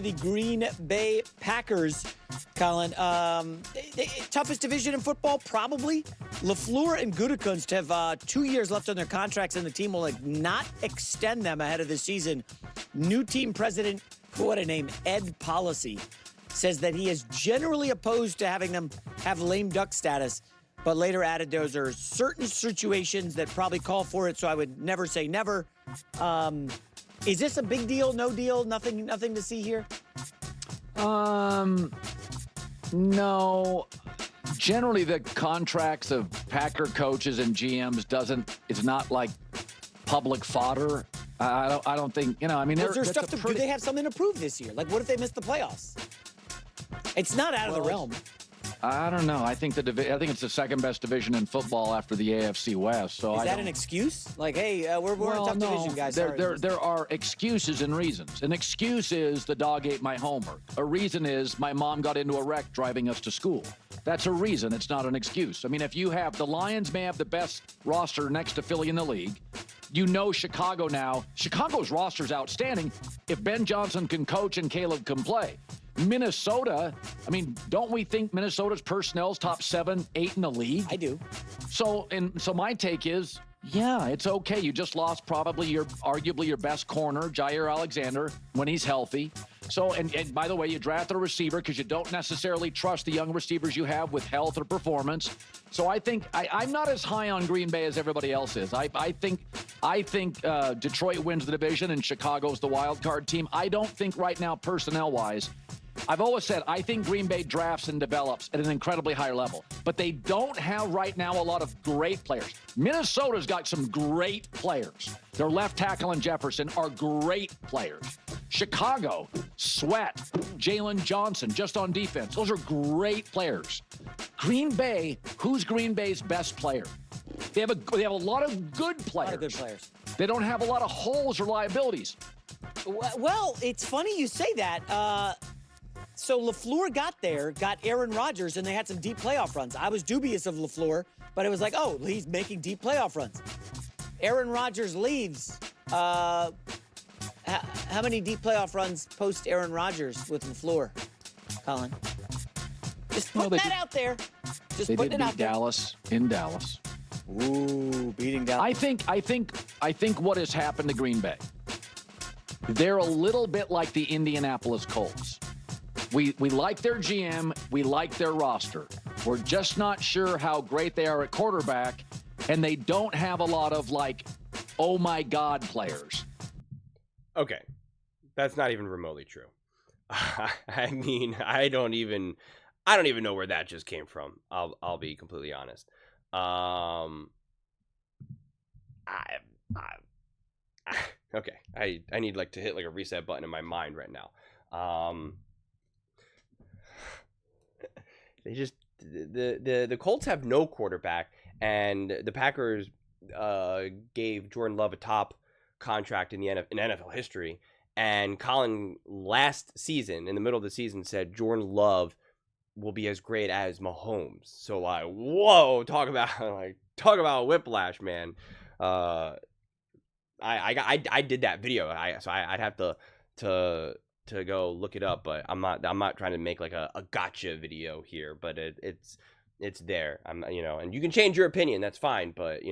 the Green Bay Packers, Colin. Toughest division in football, probably. LaFleur and Gutekunst have 2 years left on their contracts, and the team will not extend them ahead of the season. New team president, what a name, Ed Policy, says that he is generally opposed to having them have lame duck status, but later added those are certain situations that probably call for it, so I would never say never. Is this a big deal, no deal, nothing to see here? No. Generally, the contracts of Packer coaches and GMs it's not like public fodder. I don't think, I mean, is there stuff do they have something to prove this year? Like, what if they miss the playoffs? It's not out of the realm. I don't know. I think it's the second best division in football after the AFC West. So is that an excuse? Like, hey, we're in a tough division, guys. There are excuses and reasons. An excuse is the dog ate my homework. A reason is my mom got into a wreck driving us to school. That's a reason. It's not an excuse. I mean, if the Lions may have the best roster next to Philly in the league. Chicago now. Chicago's roster is outstanding if Ben Johnson can coach and Caleb can play. Minnesota, I mean, don't we think Minnesota's personnel's top 7, 8 in the league? I do. So my take is, yeah, it's okay. You just lost arguably your best corner, Jair Alexander, when he's healthy. So, and by the way, you drafted a receiver because you don't necessarily trust the young receivers you have with health or performance. So I think I'm not as high on Green Bay as everybody else is. I think Detroit wins the division and Chicago's the wild card team. I don't think right now, personnel-wise, I've always said I think Green Bay drafts and develops at an incredibly high level, but they don't have right now a lot of great players. Minnesota's got some great players. Their left tackle and Jefferson are great players. Chicago, Sweat, Jalen Johnson, just on defense. Those are great players. Green Bay, who's Green Bay's best player? They have a lot of good players. A lot of good players. They don't have a lot of holes or liabilities. Well, it's funny you say that. So LaFleur got Aaron Rodgers, and they had some deep playoff runs. I was dubious of LaFleur, but it was like, oh, he's making deep playoff runs. Aaron Rodgers leaves. How many deep playoff runs post Aaron Rodgers with LaFleur, Colin? Just put that out there. They did beat Dallas in Dallas. Ooh, beating Dallas. I think what has happened to Green Bay, they're a little bit like the Indianapolis Colts. We like their GM. We like their roster. We're just not sure how great they are at quarterback, and they don't have a lot of, oh, my God players. Okay. That's not even remotely true. I mean, I don't even know where that just came from. I'll be completely honest. Okay. I need to hit a reset button in my mind right now. They just the Colts have no quarterback, and the Packers gave Jordan Love a top contract in NFL history. And Colin last season, in the middle of the season, said Jordan Love will be as great as Mahomes. So whoa, talk about whiplash, man. I did that video. I'd have to go look it up, but I'm not trying to make a gotcha video here, but it's there. And you can change your opinion, that's fine, but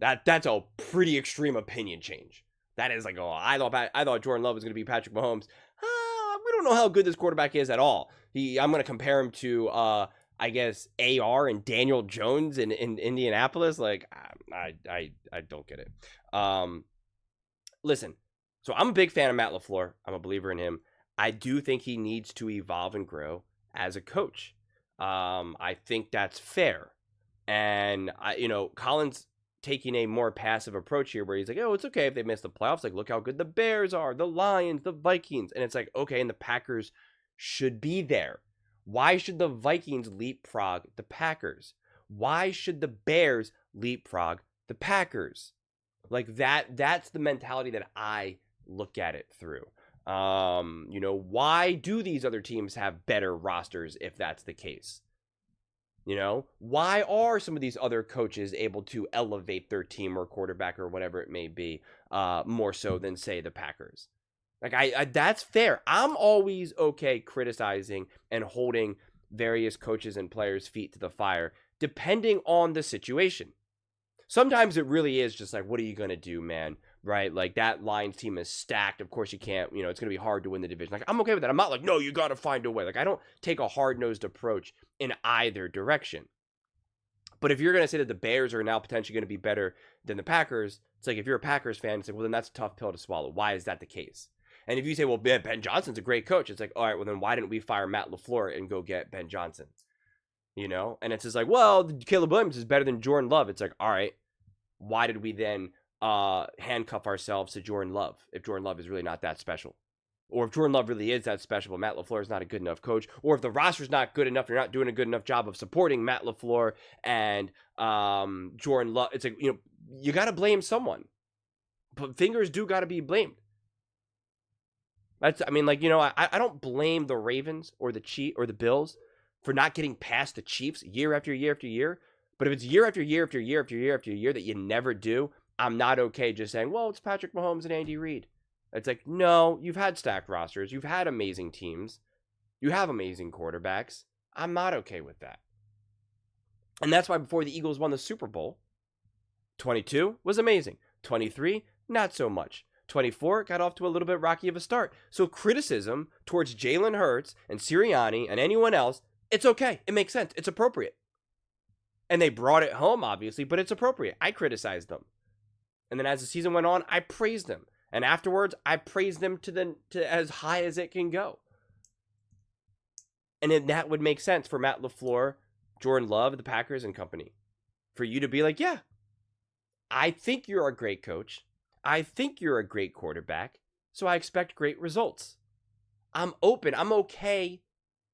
that's a pretty extreme opinion change. That is I thought Jordan Love was going to be Patrick Mahomes. We don't know how good this quarterback is at all. I'm going to compare him to I guess AR and Daniel Jones in Indianapolis. I don't get it. Listen. So I'm a big fan of Matt LaFleur. I'm a believer in him. I do think he needs to evolve and grow as a coach. I think that's fair. And Colin's taking a more passive approach here where he's like, oh, it's okay if they miss the playoffs. Look how good the Bears are, the Lions, the Vikings. And it's okay, and the Packers should be there. Why should the Vikings leapfrog the Packers? Why should the Bears leapfrog the Packers? That's the mentality that I look at it through. Why do these other teams have better rosters if that's the case? Why are some of these other coaches able to elevate their team or quarterback or whatever it may be more so than, say, the Packers? Like I that's fair. I'm always okay criticizing and holding various coaches and players' feet to the fire, depending on the situation. Sometimes it really is just like, what are you going to do, man? Right? Like, that Lions team is stacked. Of course you can't, it's going to be hard to win the division. Like, I'm okay with that. I'm not like, no, you got to find a way. Like, I don't take a hard-nosed approach in either direction. But if you're going to say that the Bears are now potentially going to be better than the Packers, it's like, if you're a Packers fan, it's like, well, then that's a tough pill to swallow. Why is that the case? And if you say, well, Ben Johnson's a great coach, it's like, all right, well, then why didn't we fire Matt LaFleur and go get Ben Johnson? And it's just like, well, Caleb Williams is better than Jordan Love. It's like, all right, why did we then handcuff ourselves to Jordan Love if Jordan Love is really not that special? Or if Jordan Love really is that special, but Matt LaFleur is not a good enough coach, or if the roster's not good enough, you're not doing a good enough job of supporting Matt LaFleur and Jordan Love. It's like, you got to blame someone. But fingers do got to be blamed. I don't blame the Ravens or the Bills for not getting past the Chiefs year after year after year. But if it's year after year after year after year after year that you never do, I'm not okay just saying, well, it's Patrick Mahomes and Andy Reid. It's like, no, you've had stacked rosters. You've had amazing teams. You have amazing quarterbacks. I'm not okay with that. And that's why before the Eagles won the Super Bowl, 22 was amazing. 23, not so much. 24 got off to a little bit rocky of a start. So criticism towards Jalen Hurts and Sirianni and anyone else, it's okay. It makes sense. It's appropriate. And they brought it home, obviously, but it's appropriate. I criticized them. And then as the season went on, I praised them. And afterwards, I praised them to as high as it can go. And then that would make sense for Matt LaFleur, Jordan Love, the Packers and company. For you to be like, yeah, I think you're a great coach. I think you're a great quarterback. So I expect great results. I'm open. I'm okay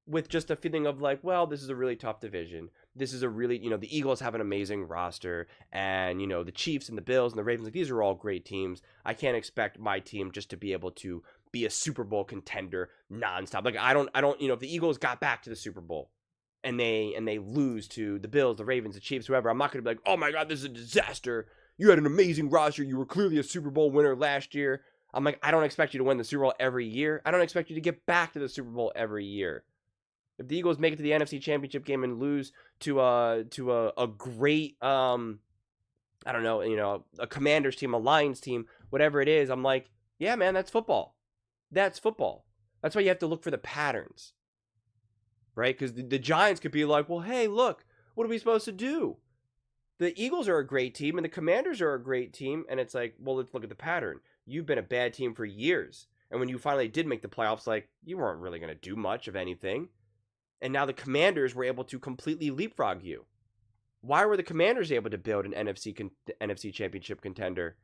with just a feeling of like, well, this is a really tough division. This is a really, the Eagles have an amazing roster, and, the Chiefs and the Bills and the Ravens, like, these are all great teams. I can't expect my team just to be able to be a Super Bowl contender nonstop. Like, I don't, if the Eagles got back to the Super Bowl and they lose to the Bills, the Ravens, the Chiefs, whoever, I'm not going to be like, oh my God, this is a disaster. You had an amazing roster. You were clearly a Super Bowl winner last year. I'm like, I don't expect you to win the Super Bowl every year. I don't expect you to get back to the Super Bowl every year. If the Eagles make it to the NFC Championship game and lose to a great, a Commanders team, a Lions team, whatever it is, I'm like, yeah, man, that's football. That's football. That's why you have to look for the patterns, right? Because the Giants could be like, well, hey, look, what are we supposed to do? The Eagles are a great team and the Commanders are a great team. And it's like, well, let's look at the pattern. You've been a bad team for years. And when you finally did make the playoffs, like, you weren't really going to do much of anything. And now the Commanders were able to completely leapfrog you. Why were the Commanders able to build an NFC Championship contender,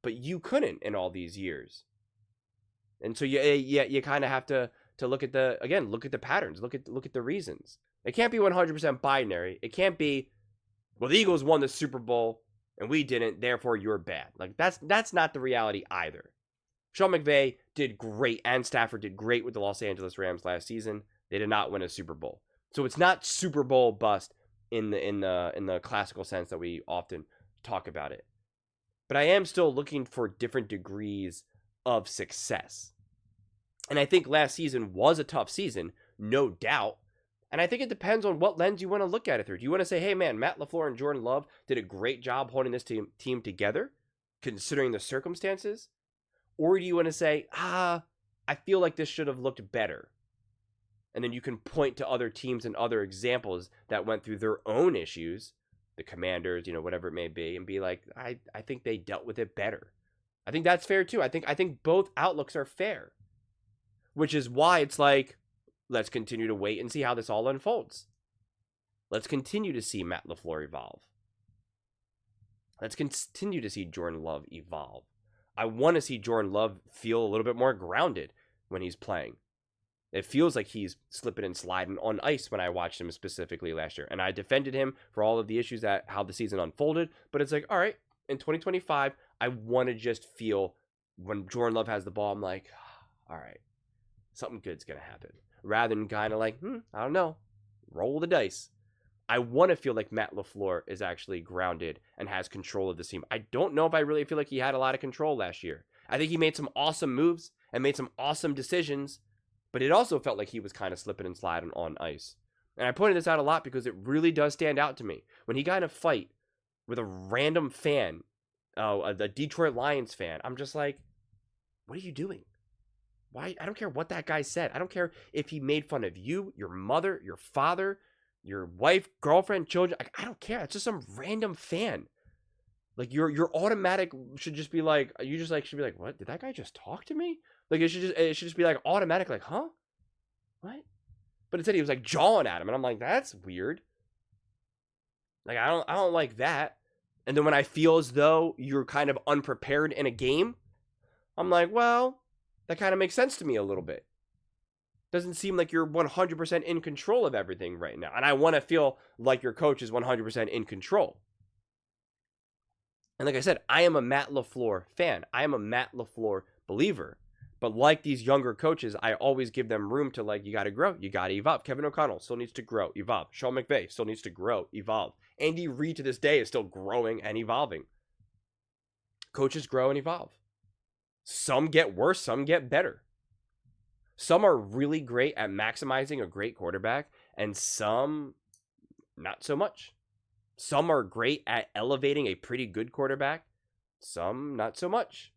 but you couldn't in all these years? And so you kind of have to look at the patterns, look at the reasons. It can't be 100% binary. It can't be, well, the Eagles won the Super Bowl and we didn't, therefore you're bad. Like, that's not the reality either. Sean McVay did great, and Stafford did great with the Los Angeles Rams last season. They did not win a Super Bowl. So it's not Super Bowl bust in the classical sense that we often talk about it. But I am still looking for different degrees of success. And I think last season was a tough season, no doubt. And I think it depends on what lens you want to look at it through. Do you want to say, hey, man, Matt LaFleur and Jordan Love did a great job holding this team together, considering the circumstances? Or do you want to say, I feel like this should have looked better? And then you can point to other teams and other examples that went through their own issues, the Commanders, whatever it may be, and be like, I think they dealt with it better. I think that's fair too. I think both outlooks are fair, which is why it's like, let's continue to wait and see how this all unfolds. Let's continue to see Matt LaFleur evolve. Let's continue to see Jordan Love evolve. I want to see Jordan Love feel a little bit more grounded when he's playing. It feels like he's slipping and sliding on ice when I watched him specifically last year. And I defended him for all of the issues that how the season unfolded. But it's like, all right, in 2025, I want to just feel when Jordan Love has the ball, I'm like, all right, something good's going to happen. Rather than kind of like, I don't know, roll the dice. I want to feel like Matt LaFleur is actually grounded and has control of the team. I don't know if I really feel like he had a lot of control last year. I think he made some awesome moves, and made some awesome decisions, but it also felt like he was kind of slipping and sliding on ice. And I pointed this out a lot because it really does stand out to me. When he got in a fight with a random fan, a Detroit Lions fan, I'm just like, what are you doing? Why? I don't care what that guy said. I don't care if he made fun of you, your mother, your father, your wife, girlfriend, children. I don't care. It's just some random fan. Like your automatic should just be like, you just like should be like, what? Did that guy just talk to me? Like it should just be like automatic, like, huh? What? But instead he was like jawing at him, and I'm like, that's weird. Like I don't like that. And then when I feel as though you're kind of unprepared in a game, I'm like, well, that kind of makes sense to me a little bit. Doesn't seem like you're 100% in control of everything right now. And I want to feel like your coach is 100% in control. And like I said, I am a Matt LaFleur fan. I am a Matt LaFleur believer. But like these younger coaches, I always give them room to, like, you got to grow. You got to evolve. Kevin O'Connell still needs to grow, evolve. Sean McVay still needs to grow, evolve. Andy Reid to this day is still growing and evolving. Coaches grow and evolve. Some get worse, some get better. Some are really great at maximizing a great quarterback, and some not so much. Some are great at elevating a pretty good quarterback, some not so much.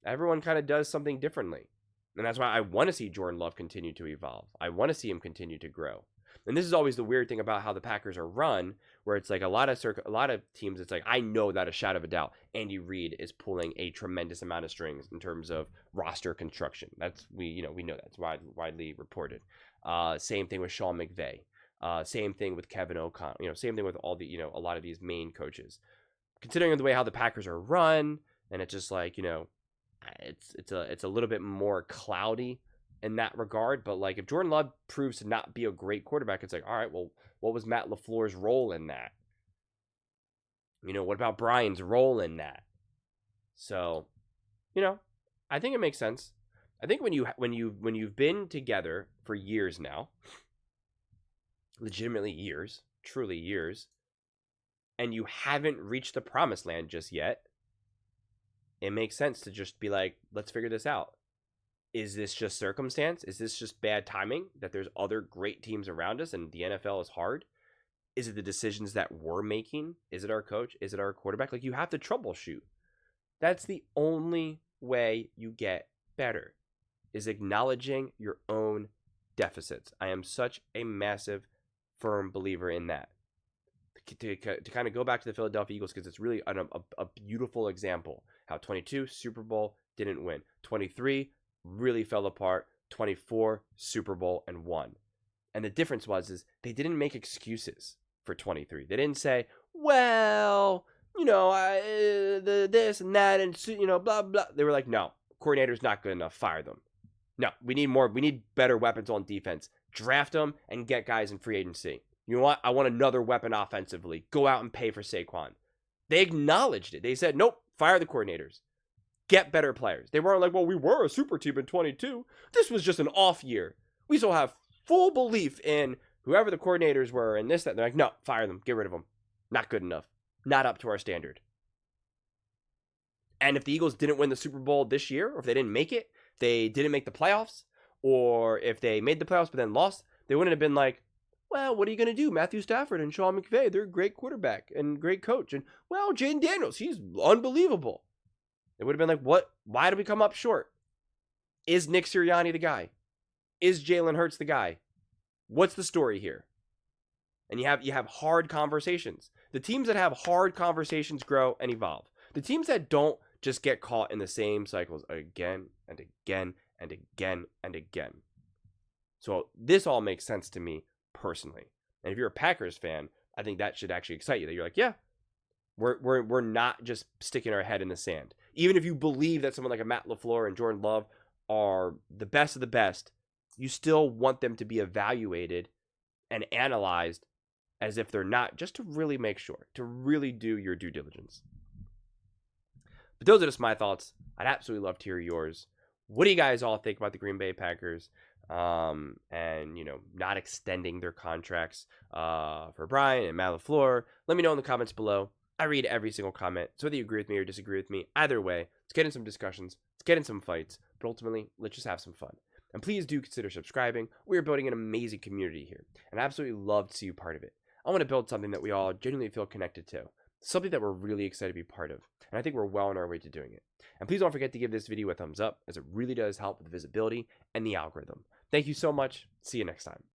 Everyone kind of does something differently. And that's why I want to see Jordan Love continue to evolve. I want to see him continue to grow. And this is always the weird thing about how the Packers are run, where it's like a lot of teams, it's like, I know without a shadow of a doubt, Andy Reid is pulling a tremendous amount of strings in terms of roster construction. We know that's widely reported. Same thing with Sean McVay. Same thing with Kevin O'Connell. Same thing with all the, a lot of these main coaches. Considering the way how the Packers are run, and it's just like, it's a little bit more cloudy in that regard. But like, if Jordan Love proves to not be a great quarterback, it's like, all right, well, what was Matt LaFleur's role in that? What about Brian's role in that? So, I think it makes sense. I think when you've been together for years now, legitimately years, truly years, and you haven't reached the promised land just yet, it makes sense to just be like, let's figure this out. Is this just circumstance? Is this just bad timing that there's other great teams around us and the NFL is hard? Is it the decisions that we're making? Is it our coach? Is it our quarterback? Like, you have to troubleshoot. That's the only way you get better, is acknowledging your own deficits. I am such a massive, firm believer in that. To kind of go back to the Philadelphia Eagles, because it's really a beautiful example. How 22, Super Bowl, didn't win. 23, really fell apart. 24, Super Bowl, and won. And the difference is they didn't make excuses for 23. They didn't say, well, this and that, and blah, blah. They were like, no, coordinator's not good enough. Fire them. No, we need more. We need better weapons on defense. Draft them and get guys in free agency. You know what? I want another weapon offensively. Go out and pay for Saquon. They acknowledged it. They said, nope, fire the coordinators. Get better players. They weren't like, well, we were a super team in 22. This was just an off year. We still have full belief in whoever the coordinators were and this, that. They're like, no, fire them. Get rid of them. Not good enough. Not up to our standard. And if the Eagles didn't win the Super Bowl this year, or if they didn't make it, they didn't make the playoffs, or if they made the playoffs but then lost, they wouldn't have been like, well, what are you going to do? Matthew Stafford and Sean McVay, they're a great quarterback and great coach. And, well, Jaden Daniels, he's unbelievable. It would have been like, what? Why did we come up short? Is Nick Sirianni the guy? Is Jalen Hurts the guy? What's the story here? And you have hard conversations. The teams that have hard conversations grow and evolve. The teams that don't just get caught in the same cycles again and again and again and again. So this all makes sense to me personally. And if you're a Packers fan, I think that should actually excite you. That you're like, yeah, we're not just sticking our head in the sand. Even if you believe that someone like a Matt LaFleur and Jordan Love are the best of the best, you still want them to be evaluated and analyzed as if they're not, just to really make sure, to really do your due diligence. But those are just my thoughts. I'd absolutely love to hear yours. What do you guys all think about the Green Bay Packers? And, not extending their contracts for Brian and Matt LaFleur. Let me know in the comments below. I read every single comment. So whether you agree with me or disagree with me, either way, let's get in some discussions. Let's get in some fights. but ultimately, let's just have some fun. And please do consider subscribing. We are building an amazing community here, and I absolutely love to see you part of it. I want to build something that we all genuinely feel connected to, something that we're really excited to be part of, and I think we're well on our way to doing it. And please don't forget to give this video a thumbs up, as it really does help with visibility and the algorithm. Thank you so much. See you next time.